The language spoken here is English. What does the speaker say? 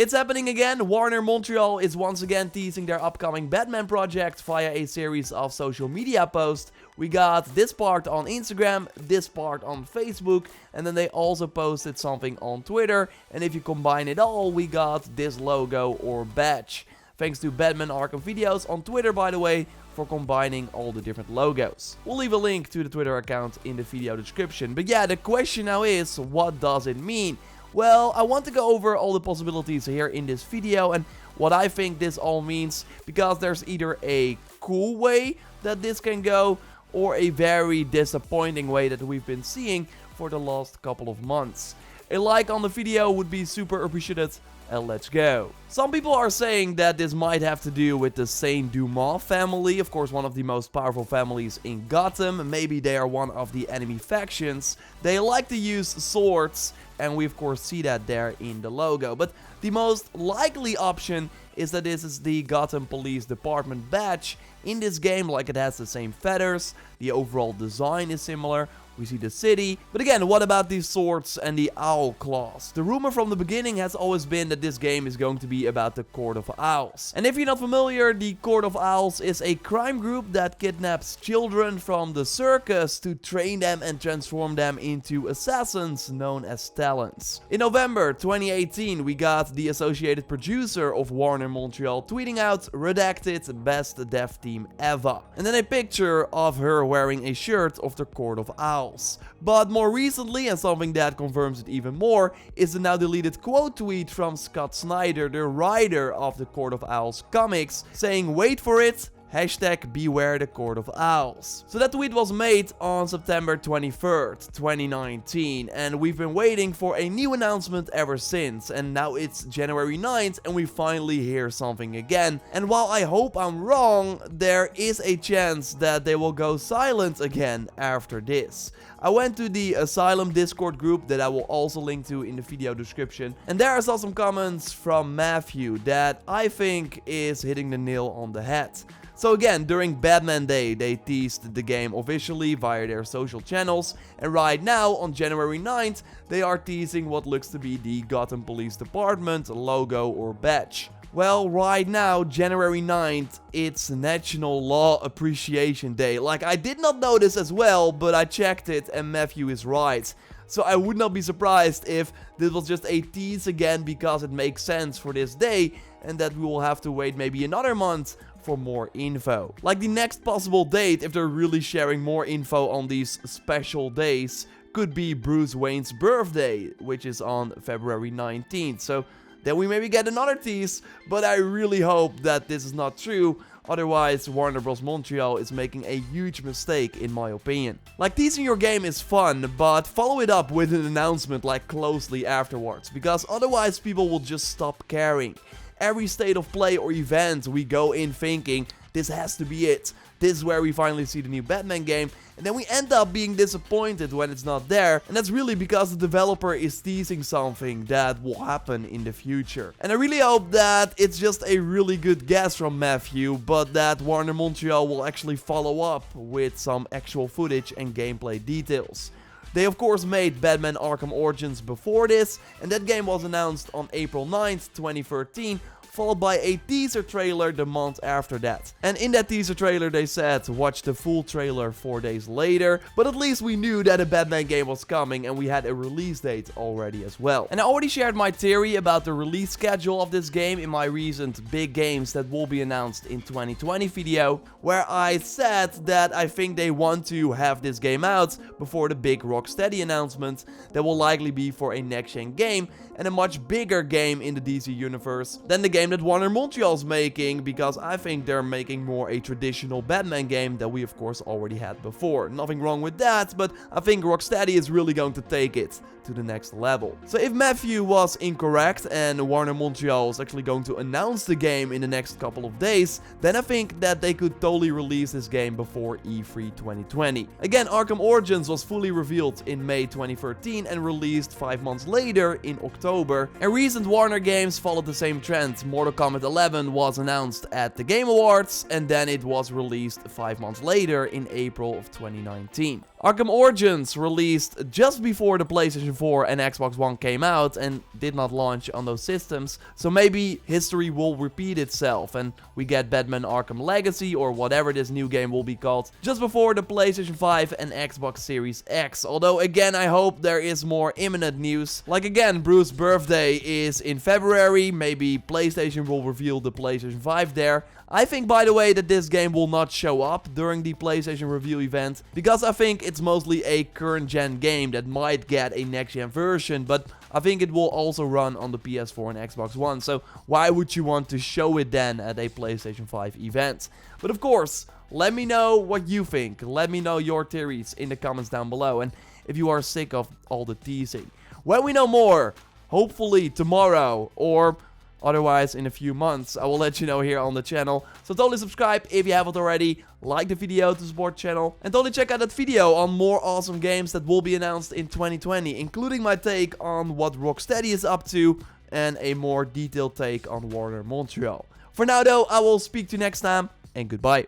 It's happening again. Warner Montreal is once again teasing their upcoming Batman project via a series of social media posts. We got this part on Instagram, this part on Facebook, and then they also posted something on Twitter. And if you combine it all, we got this logo or badge. Thanks to Batman Arkham videos on Twitter, by the way, for combining all the different logos. We'll leave a link to the Twitter account in the video description. But yeah, the question now is, what does it mean? Well, I want to go over all the possibilities here in this video and what I think this all means, because there's either a cool way that this can go or a very disappointing way that we've been seeing for the last couple of months. A like on the video would be super appreciated, and let's go. Some people are saying that this might have to do with the Saint Dumas family, of course one of the most powerful families in Gotham. Maybe they are one of the enemy factions. They like to use swords, and we of course see that there in the logo. But the most likely option is that this is the Gotham Police Department badge in this game, like it has the same feathers, the overall design is similar. We see the city. But again, what about these swords and the owl claws? The rumor from the beginning has always been that this game is going to be about the Court of Owls. And if you're not familiar, the Court of Owls is a crime group that kidnaps children from the circus to train them and transform them into assassins known as talents. In November 2018, we got the associated producer of Warner Montreal tweeting out, "Redacted, best dev team ever." And then a picture of her wearing a shirt of the Court of Owls. But more recently, and something that confirms it even more, is the now deleted quote tweet from Scott Snyder, the writer of the Court of Owls comics, saying, "Wait for it, hashtag beware the Court of Owls." So that tweet was made on September 23rd, 2019, and we've been waiting for a new announcement ever since, and now it's January 9th and we finally hear something again. And while I hope I'm wrong, there is a chance that they will go silent again after this. I went to the Asylum Discord group that I will also link to in the video description, and there I saw some comments from Matthew that I think is hitting the nail on the head. So again, during Batman Day, they teased the game officially via their social channels, and right now, on January 9th, they are teasing what looks to be the Gotham Police Department logo or badge. Well, right now, January 9th, it's National Law Appreciation Day. Like, I did not know this as well, but I checked it and Matthew is right. So I would not be surprised if this was just a tease again because it makes sense for this day, and that we will have to wait maybe another month for more info. Like, the next possible date, if they're really sharing more info on these special days, could be Bruce Wayne's birthday, which is on February 19th. So then we maybe get another tease, but I really hope that this is not true. Otherwise, Warner Bros. Montreal is making a huge mistake in my opinion. Like, teasing your game is fun, but follow it up with an announcement like closely afterwards, because otherwise people will just stop caring. Every state of play or event we go in thinking, this has to be it. This is where we finally see the new Batman game, and then we end up being disappointed when it's not there, and that's really because the developer is teasing something that will happen in the future. And I really hope that it's just a really good guess from Matthew, but that Warner Montreal will actually follow up with some actual footage and gameplay details. They of course made Batman Arkham Origins before this, and that game was announced on April 9th, 2013, followed by a teaser trailer the month after that. And in that teaser trailer they said, watch the full trailer 4 days later, but at least we knew that a Batman game was coming and we had a release date already as well. And I already shared my theory about the release schedule of this game in my recent big games that will be announced in 2020 video, where I said that I think they want to have this game out before the big Rocksteady announcement that will likely be for a next-gen game and a much bigger game in the DC universe than the game that Warner Montreal's making, because I think they're making more a traditional Batman game that we of course already had before. Nothing wrong with that, but I think Rocksteady is really going to take it to the next level. So if Matthew was incorrect and Warner Montreal is actually going to announce the game in the next couple of days, then I think that they could totally release this game before E3 2020. Again, Arkham Origins was fully revealed in May 2013 and released 5 months later in October. And recent Warner games followed the same trend. Mortal Kombat 11 was announced at the Game Awards and then it was released 5 months later in April of 2019. Arkham Origins released just before the PlayStation 4 and Xbox One came out and did not launch on those systems, so maybe history will repeat itself and we get Batman Arkham Legacy or whatever this new game will be called just before the PlayStation 5 and Xbox Series X. Although again, I hope there is more imminent news. Like again, Bruce's birthday is in February, maybe PlayStation will reveal the PlayStation 5 there. I think, by the way, that this game will not show up during the PlayStation reveal event, because I think it's mostly a current-gen game that might get a next-gen version, but I think it will also run on the PS4 and Xbox One, so why would you want to show it then at a PlayStation 5 event? But of course, let me know what you think. Let me know your theories in the comments down below, and if you are sick of all the teasing. When we know more, hopefully tomorrow, or otherwise in a few months, I will let you know here on the channel. So totally subscribe if you haven't already, like the video to support the channel, and totally check out that video on more awesome games that will be announced in 2020, including my take on what Rocksteady is up to and a more detailed take on Warner Montreal. For now though, I will speak to you next time, and goodbye.